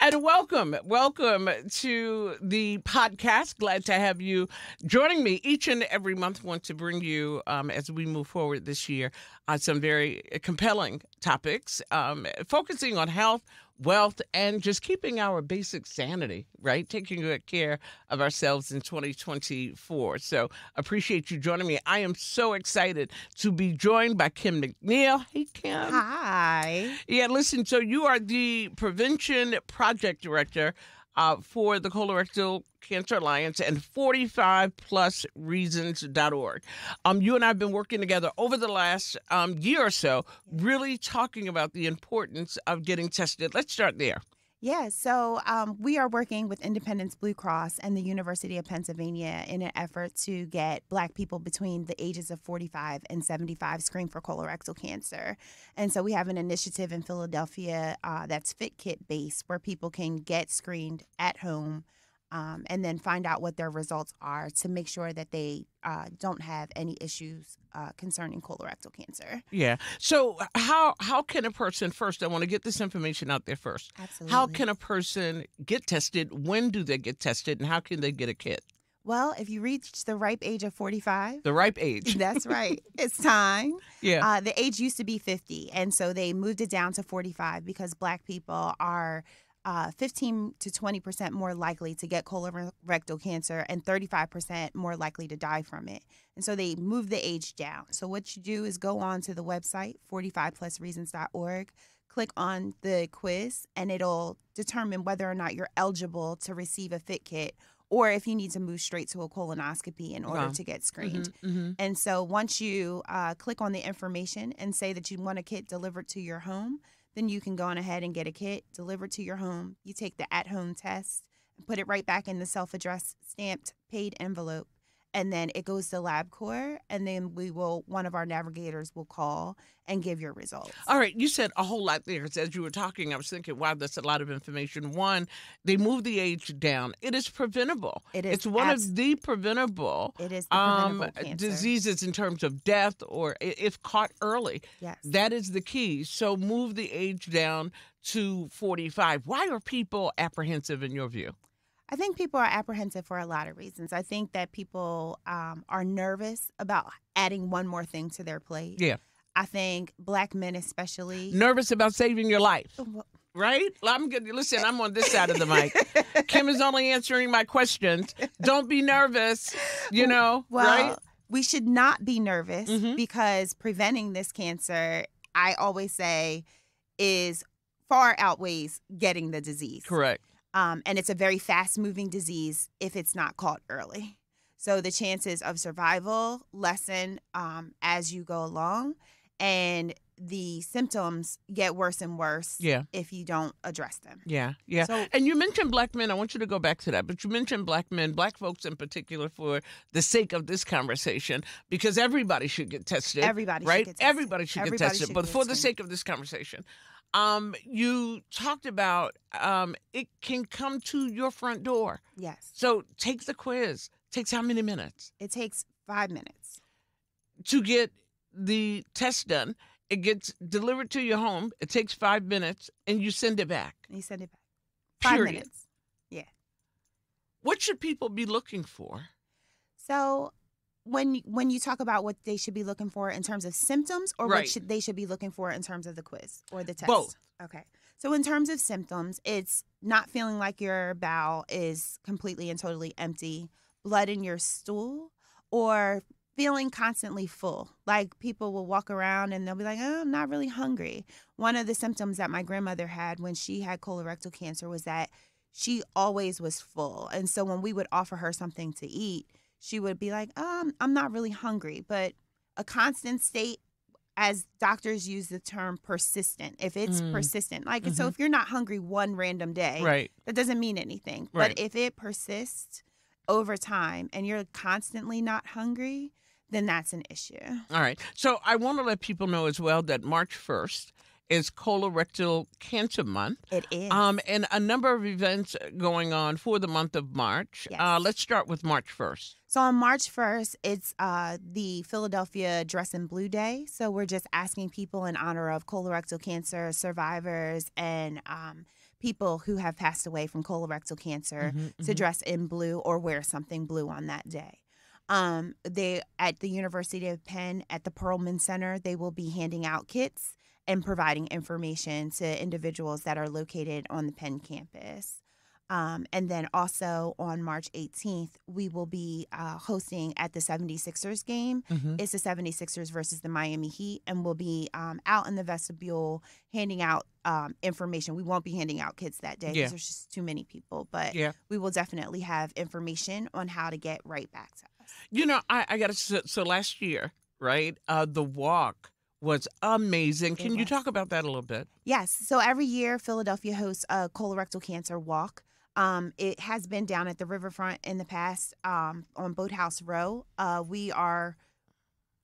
And welcome to the podcast. Glad to have you joining me each and every month. Want to bring you, as we move forward this year, some very compelling topics, focusing on health, wealth, and just keeping our basic sanity, right? Taking good care of ourselves in 2024. So appreciate you joining me. I am so excited to be joined by Kim McNeil. Hey, Kim. Hi. Yeah, listen, so you are the Prevention Project Director for the Colorectal Cancer Alliance and 45plusreasons.org. You and I have been working together over the last year or so, really talking about the importance of getting tested. Let's start there. Yeah, so we are working with Independence Blue Cross and the University of Pennsylvania in an effort to get Black people between the ages of 45 and 75 screened for colorectal cancer. And so we have an initiative in Philadelphia that's Fit Kit based, where people can get screened at home and then find out what their results are to make sure that they don't have any issues concerning colorectal cancer. Yeah. So how can a person, first, I want to get this information out there first. Absolutely. How can a person get tested? When do they get tested? And how can they get a kit? Well, if you reach the ripe age of 45. The ripe age. That's right. It's time. Yeah. The age used to be 50, and so they moved it down to 45 because Black people are 15 to 20% more likely to get colorectal cancer and 35% more likely to die from it. And so they move the age down. So what you do is go on to the website, 45plusreasons.org, click on the quiz, and it'll determine whether or not you're eligible to receive a fit kit or if you need to move straight to a colonoscopy in order to get screened. And so once you click on the information and say that you want a kit delivered to your home, then you can go on ahead and get a kit delivered to your home. You take the at-home test and put it right back in the self-addressed stamped paid envelope. And then it goes to LabCorp, and then one of our navigators will call and give your results. All right. You said a whole lot there. As you were talking, I was thinking, wow, that's a lot of information. One, they move the age down. It is preventable. It is. It's one of the preventable, It is the preventable cancer. diseases in terms of death or if caught early. Yes. That is the key. So move the age down to 45. Why are people apprehensive in your view? I think people are apprehensive for a lot of reasons. I think that people are nervous about adding one more thing to their plate. Yeah. I think Black men especially. Nervous about saving your life. Right? I'm good. Listen, I'm on this side of the mic. Kim is only answering my questions. Don't be nervous, right? We should not be nervous because preventing this cancer, I always say, far outweighs getting the disease. Correct. And it's a very fast-moving disease if it's not caught early. So the chances of survival lessen as you go along, and the symptoms get worse and worse if you don't address them. Yeah. So, and you mentioned Black men. I want you to go back to that. But you mentioned Black men, Black folks in particular, for the sake of this conversation, because everybody should get tested. Everybody right? should get tested. Everybody should get tested. But for the sake of this conversation, you talked about it can come to your front door. Yes. So take the quiz. Takes how many minutes? It takes 5 minutes. To get the test done. It gets delivered to your home. It takes 5 minutes, and you send it back. You send it back. 5 Period. minutes. Yeah. What should people be looking for? So when you talk about what they should be looking for in terms of symptoms, or Right. what they should be looking for in terms of the quiz or the test? Both. Okay. So in terms of symptoms, it's not feeling like your bowel is completely and totally empty, blood in your stool, or feeling constantly full. Like people will walk around and they'll be like, oh, I'm not really hungry. One of the symptoms that my grandmother had when she had colorectal cancer was that she always was full. And so when we would offer her something to eat, she would be like, I'm not really hungry. But a constant state, as doctors use the term persistent, if it's persistent, like, so if you're not hungry one random day, Right. that doesn't mean anything. Right. But if it persists over time and you're constantly not hungry, then that's an issue. All right. So I want to let people know as well that March 1st is Colorectal Cancer Month. It is. And a number of events going on for the month of March. Yes. Let's start with March 1st. So on March 1st, it's the Philadelphia Dress in Blue Day. So we're just asking people in honor of colorectal cancer survivors and people who have passed away from colorectal cancer to dress in blue or wear something blue on that day. They at the University of Penn at the Perelman Center, they will be handing out kits and providing information to individuals that are located on the Penn campus. And then also on March 18th, we will be hosting at the 76ers game. It's the 76ers versus the Miami Heat, and we'll be out in the vestibule handing out information. We won't be handing out kits that day because there's just too many people, but we will definitely have information on how to get right back to us. You know, I got to, so last year, right, the walk was amazing. Can you talk about that a little bit? Yes. So every year, Philadelphia hosts a colorectal cancer walk. It has been down at the riverfront in the past on Boathouse Row. We are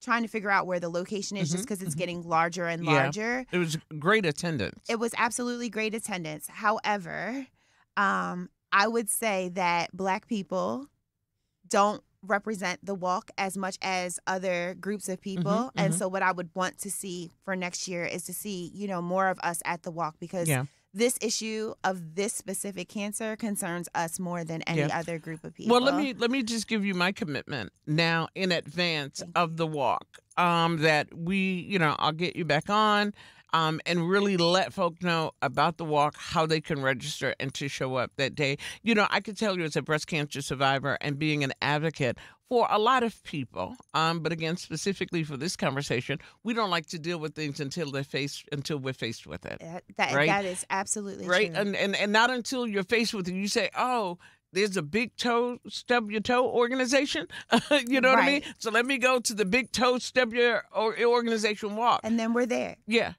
trying to figure out where the location is just because it's getting larger and larger. It was great attendance. It was absolutely great attendance. However, I would say that Black people don't represent the walk as much as other groups of people. And so what I would want to see for next year is to see, you know, more of us at the walk because this issue of this specific cancer concerns us more than any other group of people. Well, let me just give you my commitment now in advance of the walk. That we, you know, I'll get you back on. And really let folk know about the walk, how they can register and to show up that day. You know, I could tell you as a breast cancer survivor and being an advocate for a lot of people, but again, specifically for this conversation, we don't like to deal with things until we're faced with it. Right? That is absolutely right. true. And not until you're faced with it, you say, oh, there's a big toe, stub your toe organization. You know what I mean? So let me go to the big toe, stub your organization walk. And then we're there. Yeah.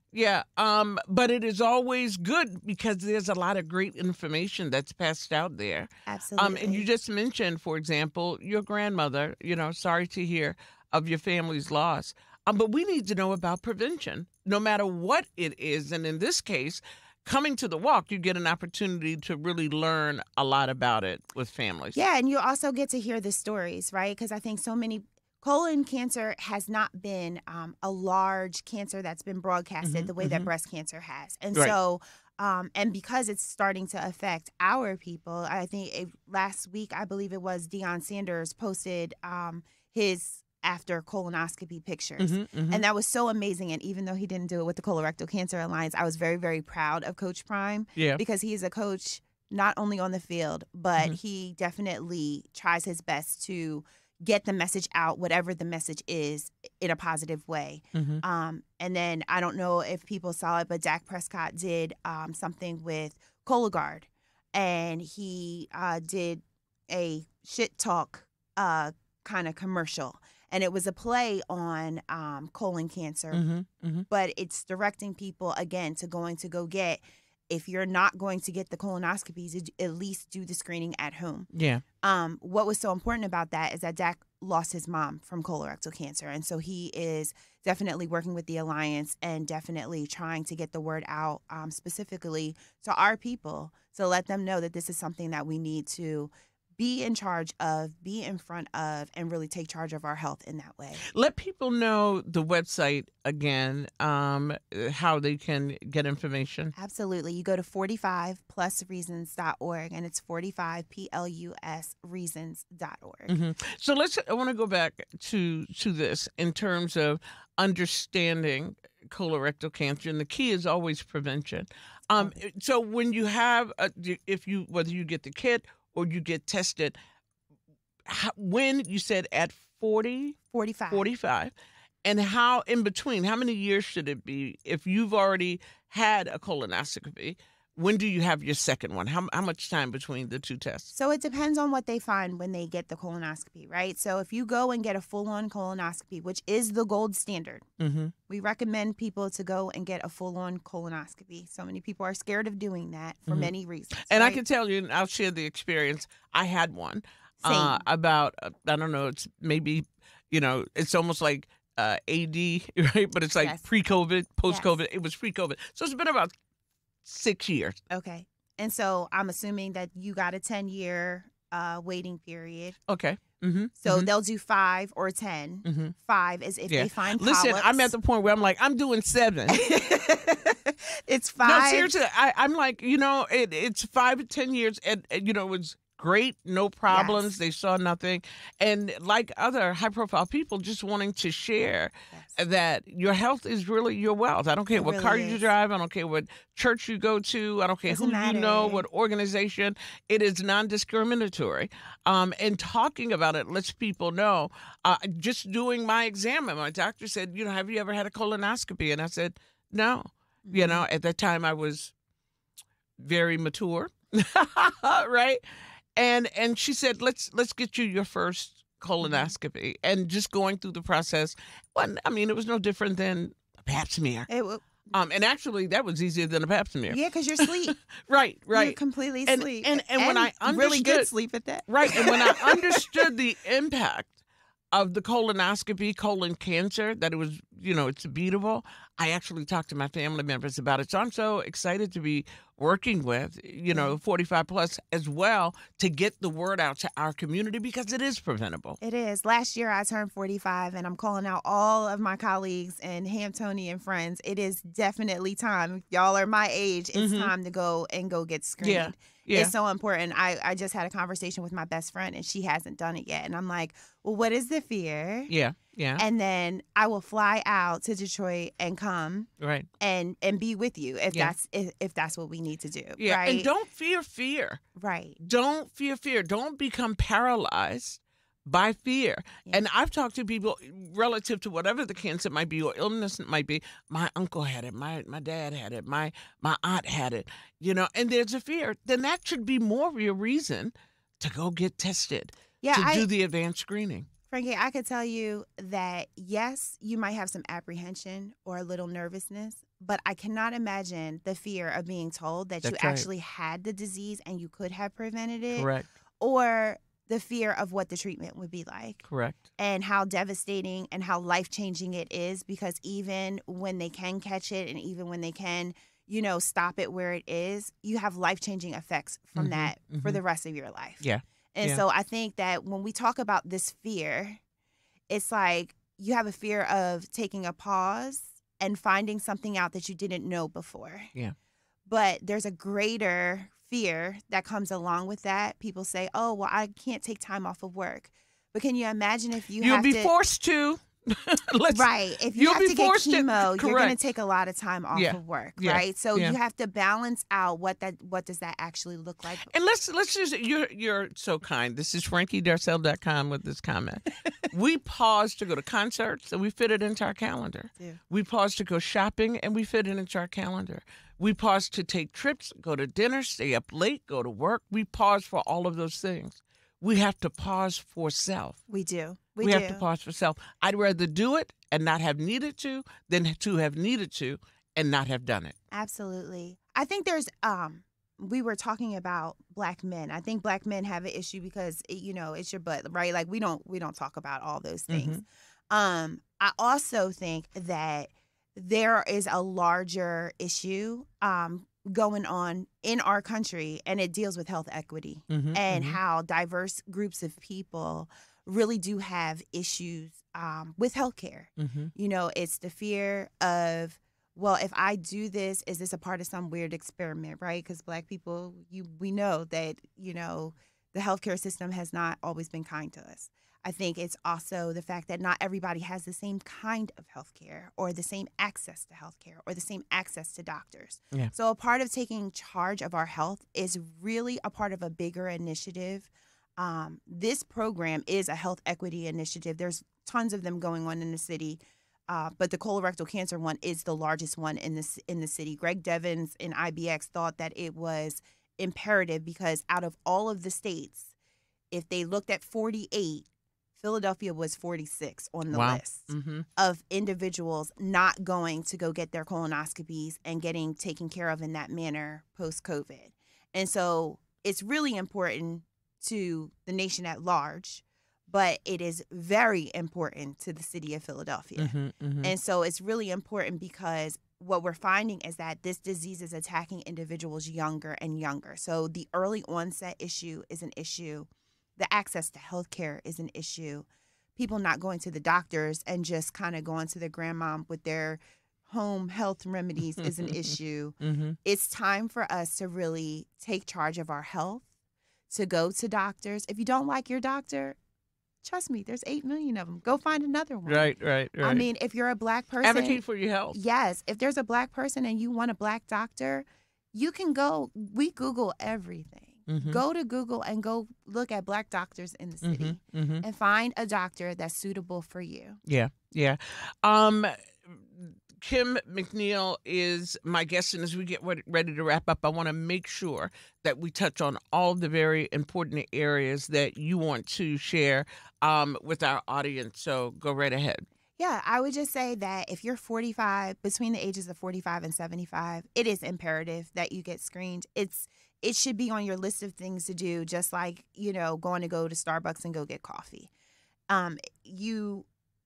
But it is always good because there's a lot of great information that's passed out there. Absolutely. And you just mentioned, for example, your grandmother, you know, sorry to hear of your family's loss. But we need to know about prevention, no matter what it is. And in this case, coming to the walk, you get an opportunity to really learn a lot about it with families. Yeah, and you also get to hear the stories, right? Because I think so many colon cancer has not been a large cancer that's been broadcasted the way that breast cancer has. And so, and because it's starting to affect our people, I think last week, I believe it was Deion Sanders posted his after colonoscopy pictures. And that was so amazing. And even though he didn't do it with the Colorectal Cancer Alliance, I was very, very proud of Coach Prime because he is a coach not only on the field, but he definitely tries his best to get the message out, whatever the message is, in a positive way. And then I don't know if people saw it, but Dak Prescott did something with Cologuard, and he did a shit talk kind of commercial. And it was a play on colon cancer, but it's directing people, again, to go get, if you're not going to get the colonoscopies, at least do the screening at home. Yeah. What was so important about that is that Dak lost his mom from colorectal cancer. And so he is definitely working with the Alliance and definitely trying to get the word out specifically to our people to let them know that this is something that we need to be in charge of, be in front of, and really take charge of our health in that way. Let people know the website again, how they can get information. Absolutely. You go to 45plusreasons.org, and it's 45plusreasons.org. So I want to go back to this in terms of understanding colorectal cancer, and the key is always prevention. So when you have, whether you get the kit or you get tested, when you said at 45, and how in between, how many years should it be if you've already had a colonoscopy? When do you have your second one? How much time between the two tests? So it depends on what they find when they get the colonoscopy, right? So if you go and get a full-on colonoscopy, which is the gold standard, we recommend people to go and get a full-on colonoscopy. So many people are scared of doing that for many reasons. And right? I can tell you, and I'll share the experience. I had one about, I don't know, it's maybe, it's almost like AD, right? But it's like pre-COVID, post-COVID. Yes. It was pre-COVID. So it's been about 6 years. Okay. And so I'm assuming that you got a 10-year waiting period. Okay. So they'll do 5 or 10. 5 is if they find polyps. Listen, I'm at the point where I'm like, I'm doing 7. It's No, 5. seriously, I'm like, it's 5 to 10 years, and it was great, no problems. Yes. They saw nothing, and like other high-profile people, just wanting to share Yes. that your health is really your wealth. I don't care It what car really you is. drive. I don't care what church you go to. I don't care Doesn't who you know, matter. what organization. It is non-discriminatory. And talking about it lets people know. Just doing my exam, and my doctor said, have you ever had a colonoscopy? And I said, no. Mhm. At that time I was very mature, right? And she said, let's get you your first Mhm. colonoscopy, and just going through the process. Well, I mean, it was no different than a pap smear. It will. And actually, that was easier than a pap smear. Yeah, because you're asleep. Right, You're right. completely And asleep, and when and I really good understood, sleep at that. right, and when I understood the impact of the colonoscopy, colon cancer, that it was, it's beatable. I actually talked to my family members about it. So I'm so excited to be working with, Yeah. 45 plus as well, to get the word out to our community, because it is preventable. It is. Last year I turned 45, and I'm calling out all of my colleagues and Hamptonian friends. It is definitely time. If y'all are my age, it's Mm-hmm. time to go get Yeah. screened. Yeah. It's so important. I just had a conversation with my best friend, and she hasn't done it yet. And I'm like, well, what is the fear? Yeah. Yeah. And then I will fly out to Detroit and come Right. and be with you if Yeah. that's what we need to do. Yeah. And Right. don't fear fear. Right. Don't fear fear. Don't become paralyzed by fear. Yeah. And I've talked to people relative to whatever the cancer might be or illness it might be. My uncle had it. My dad had it. My aunt had it. And there's a fear. Then that should be more of your reason to go get tested, Yeah. to do the advanced screening. Frankie, I could tell you that, yes, you might have some apprehension or a little nervousness, but I cannot imagine the fear of being told that you That's right. actually had the disease and you could have prevented it, Correct. or the fear of what the treatment would be like Correct. and how devastating and how life-changing it is, because even when they can catch it and even when they can, stop it where it is, you have life-changing effects from that for the rest of your life. Yeah. And Yeah. so I think that when we talk about this fear, it's like you have a fear of taking a pause and finding something out that you didn't know before. Yeah. But there's a greater fear that comes along with that. People say, oh, well, I can't take time off of work. But can you imagine if you You'll have be to... forced to. Right. If you You'll have be to get forced to- chemo, you're going to correct. take a lot of time off Yeah. of work, Yeah. right? So Yeah. you have to balance out what does that actually look like. And let's just, you're so kind. This is FrankieDarcell.com with this comment. We pause to go to concerts, and we fit it into our calendar. Yeah. We pause to go shopping, and we fit it into our calendar. We pause to take trips, go to dinner, stay up late, go to work. We pause for all of those things. We have to pause for self. We do. We do. have to pause for self. I'd rather do it and not have needed to than to have needed to and not have done it. Absolutely. I think there's we were talking about Black men. I think Black men have an issue because it's your butt, right? Like we don't talk about all those things. I also think that there is a larger issue going on in our country, and it deals with health equity and how diverse groups of people really do have issues with healthcare. It's the fear of, well, if I do this, is this a part of some weird experiment, right? Because Black people, we know that, the healthcare system has not always been kind to us. I think it's also the fact that not everybody has the same kind of healthcare or the same access to healthcare or the same access to doctors. Yeah. So a part of taking charge of our health is really a part of a bigger initiative. This program is a health equity initiative. There's tons of them going on in the city, but the colorectal cancer one is the largest one in the city. Greg Devins in IBX thought that it was imperative because out of all of the states, if they looked at 48, Philadelphia was 46 on the list of individuals not going to go get their colonoscopies and getting taken care of in that manner post-COVID. And so it's really important to the nation at large, but it is very important to the city of Philadelphia. And so it's really important because what we're finding is that this disease is attacking individuals younger and younger. So the early onset issue is an issue. The access to healthcare is an issue. People not going to the doctors and just kind of going to their grandmom with their home health remedies is an issue. Mm-hmm. It's time for us to really take charge of our health, to go to doctors. If you don't like your doctor, trust me, there's 8 million of them. Go find another one. Right. I mean, if you're a Black person, Advocate for your health. yes, if there's a Black person and you want a Black doctor, you can go. We Google everything. Mm-hmm. Go to Google and go look at Black doctors in the city and find a doctor that's suitable for you. Yeah. Kim McNeil is my guest, and as we get ready to wrap up, I want to make sure that we touch on all the very important areas that you want to share with our audience. So go right ahead. Yeah, I would just say that if you're 45, between the ages of 45 and 75, it is imperative that you get screened. It should be on your list of things to do, just like, going to go to Starbucks and go get coffee. You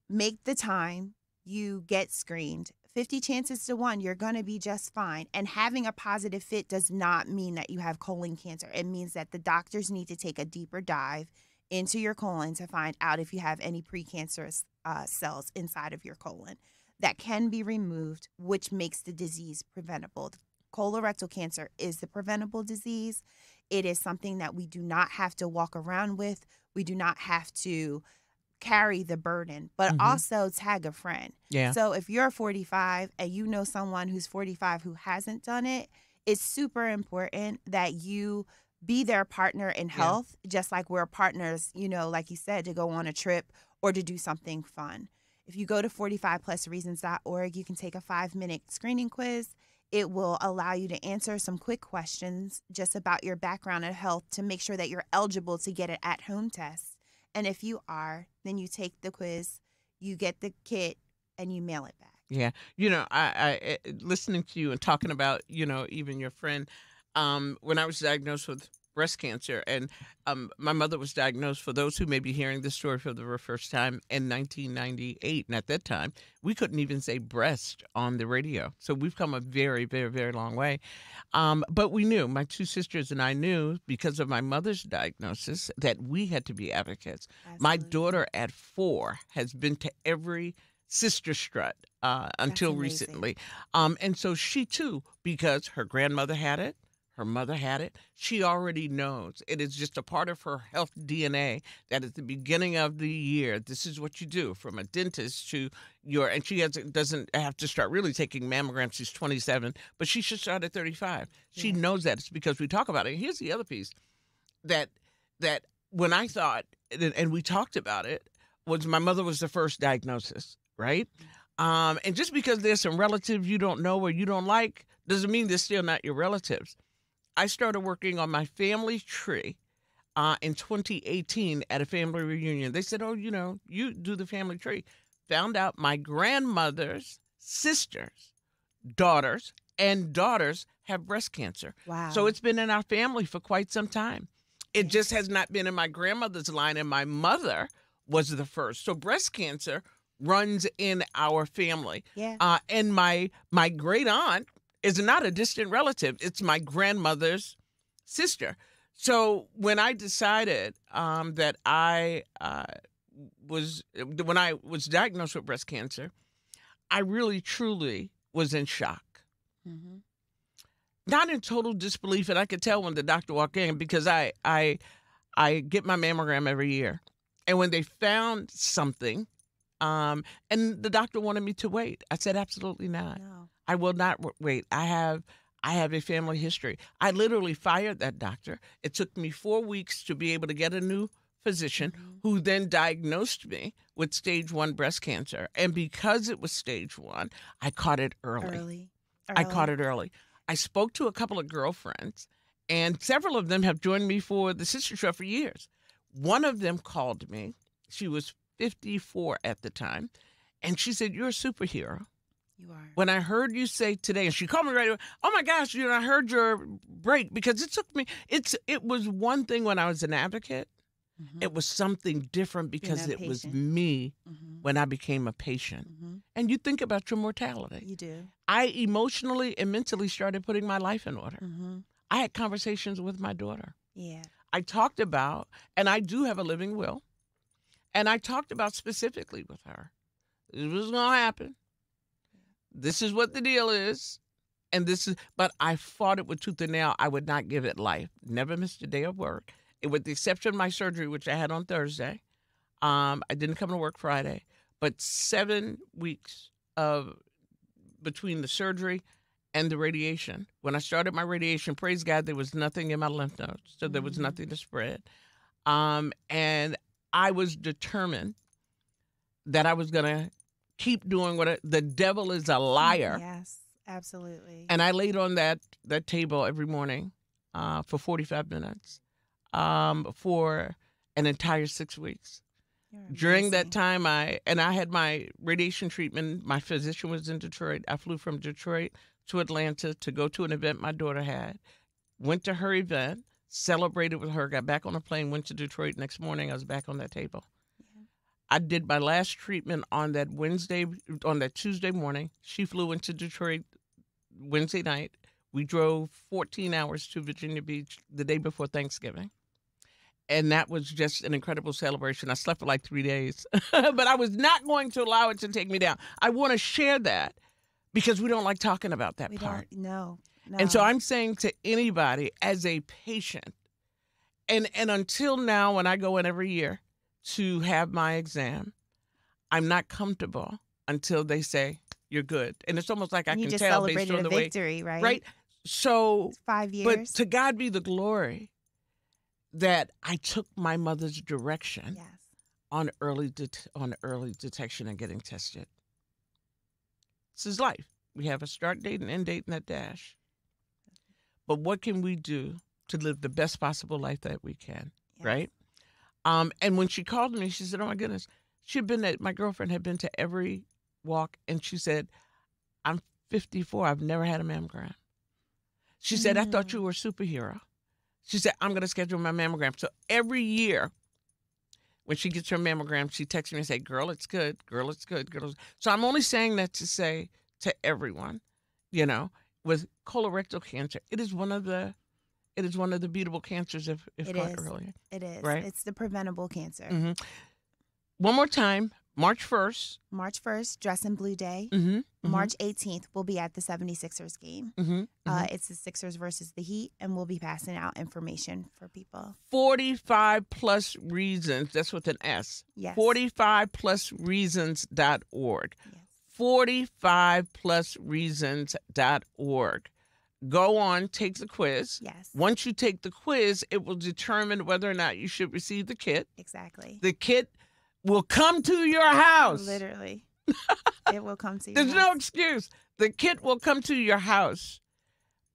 make the time, you get screened. 50 chances to 1, you're going to be just fine. And having a positive fit does not mean that you have colon cancer. It means that the doctors need to take a deeper dive into your colon to find out if you have any precancerous cells inside of your colon that can be removed, which makes the disease preventable. Colorectal cancer is the preventable disease. It is something that we do not have to walk around with. We do not have to carry the burden, but also tag a friend. Yeah. So if you're 45 and you know someone who's 45 who hasn't done it, it's super important that you be their partner in health, just like we're partners, like you said, to go on a trip or to do something fun. If you go to 45plusreasons.org, you can take a 5-minute screening quiz. It will allow you to answer some quick questions just about your background and health to make sure that you're eligible to get an at-home test. And if you are, then you take the quiz, you get the kit, and you mail it back. Yeah. I listening to you and talking about, even your friend, when I was diagnosed with breast cancer, and my mother was diagnosed, for those who may be hearing this story for the very first time, in 1998. And at that time, we couldn't even say breast on the radio. So we've come a very, very, very long way. But we knew, my 2 sisters and I knew, because of my mother's diagnosis, that we had to be advocates. Absolutely. My daughter at 4 has been to every sister strut until recently. And so she too, because her grandmother had it, her mother had it, she already knows. It is just a part of her health DNA that at the beginning of the year, this is what you do, from a dentist to and she doesn't have to start really taking mammograms. She's 27, but she should start at 35. Yeah. She knows that. It's because we talk about it. And here's the other piece that when I thought, and we talked about it, was my mother was the first diagnosis, right? And just because there's some relatives you don't know or you don't like doesn't mean they're still not your relatives. I started working on my family tree in 2018 at a family reunion. They said, you do the family tree. Found out my grandmother's sisters, daughters, and daughters have breast cancer. Wow. So it's been in our family for quite some time. It just has not been in my grandmother's line, and my mother was the first. So breast cancer runs in our family. Yeah. And my great aunt is not a distant relative. It's my grandmother's sister. So when I decided that when I was diagnosed with breast cancer, I really, truly was in shock. Mm-hmm. Not in total disbelief, and I could tell when the doctor walked in, because I get my mammogram every year. And when they found something, and the doctor wanted me to wait, I said, absolutely not. No. I will not wait. I have a family history. I literally fired that doctor. It took me 4 weeks to be able to get a new physician who then diagnosed me with stage 1 breast cancer. And because it was stage 1, I caught it early. I caught it early. I spoke to a couple of girlfriends, and several of them have joined me for the Sister Show for years. One of them called me. She was 54 at the time, and she said, "You're a superhero." You are. When I heard you say today, and she called me right away, "Oh my gosh, I heard your break," because it took me, it was one thing when I was an advocate. Mm-hmm. It was something different because it was me when I became a patient. Mm-hmm. And you think about your mortality. You do. I emotionally and mentally started putting my life in order. Mm-hmm. I had conversations with my daughter. Yeah. I talked about, and I do have a living will, and I talked about specifically with her, this was going to happen. This is what the deal is. And but I fought it with tooth and nail. I would not give it life. Never missed a day of work. With the exception of my surgery, which I had on Thursday. I didn't come to work Friday. But 7 weeks between the surgery and the radiation. When I started my radiation, praise God, there was nothing in my lymph nodes. So there was nothing to spread. And I was determined that I was going to keep doing the devil is a liar. Yes, absolutely. And I laid on that table every morning for 45 minutes for an entire 6 weeks. During that time, I had my radiation treatment. My physician was in Detroit. I flew from Detroit to Atlanta to go to an event my daughter had. Went to her event, celebrated with her, got back on a plane, went to Detroit. Next morning, I was back on that table. Yeah. I did my last treatment on that Tuesday morning. She flew into Detroit Wednesday night. We drove 14 hours to Virginia Beach the day before Thanksgiving. And that was just an incredible celebration. I slept for like 3 days, but I was not going to allow it to take me down. I want to share that because we don't like talking about that part. No. And so I'm saying to anybody as a patient, and until now when I go in every year to have my exam, I'm not comfortable until they say, you're good. And it's almost like I can tell based on the way. You just celebrated a victory, right? Right? So, it's 5 years. But to God be the glory that I took my mother's direction on early detection and getting tested. This is life. We have a start date and end date in that dash. But what can we do to live the best possible life that we can, right? And when she called me, she said, oh, my goodness. My girlfriend had been to every walk, and she said, I'm 54. I've never had a mammogram. She said, I thought you were a superhero. She said, I'm going to schedule my mammogram. So every year when she gets her mammogram, she texts me and says, girl, it's good. Girl, it's good. Girl. So I'm only saying that to say to everyone, with colorectal cancer, it is one of the beatable cancers if caught earlier. It is. Right? It's the preventable cancer. Mm-hmm. One more time. March 1st. March 1st, Dress in Blue Day. March 18th, we'll be at the 76ers game. It's the Sixers versus the Heat, and we'll be passing out information for people. 45 plus reasons. That's with an S. Yes. 45plusreasons.org. Yes. 45plusreasons.org. Go on, take the quiz. Yes. Once you take the quiz, it will determine whether or not you should receive the kit. Exactly. The kit will come to your house. Literally. It will come to your There's house. no excuse. The kit will come to your house.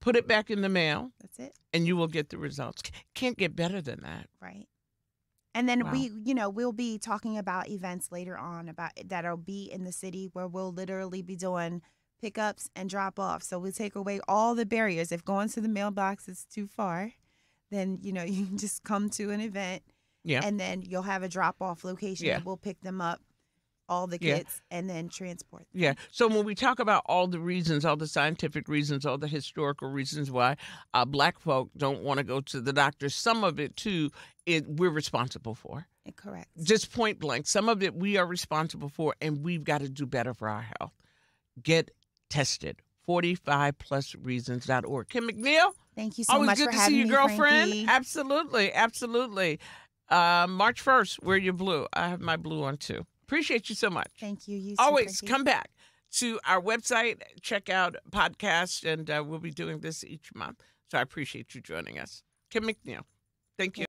Put it back in the mail. That's it. And you will get the results. Can't get better than that. Right. And then we'll be talking about events later on that'll be in the city where we'll literally be doing pickups and drop off. So we'll take away all the barriers. If going to the mailbox is too far, then you can just come to an event. Yeah. And then you'll have a drop-off location. Yeah. And we'll pick them up, all the kits, and then transport them. Yeah. So when we talk about all the reasons, all the scientific reasons, all the historical reasons why Black folk don't want to go to the doctor, some of it, too, we're responsible for. Correct. Just point blank. Some of it we are responsible for, and we've got to do better for our health. Get tested. 45plusreasons.org. Kim McNeil? Thank you so much for having me, Always good to see you, girlfriend. Frankie. Absolutely. Absolutely. March 1st, wear your blue. I have my blue on, too. Appreciate you so much. Thank you. You Always too, come back to our website, check out podcasts, and we'll be doing this each month. So I appreciate you joining us. Kim McNeil, thank you.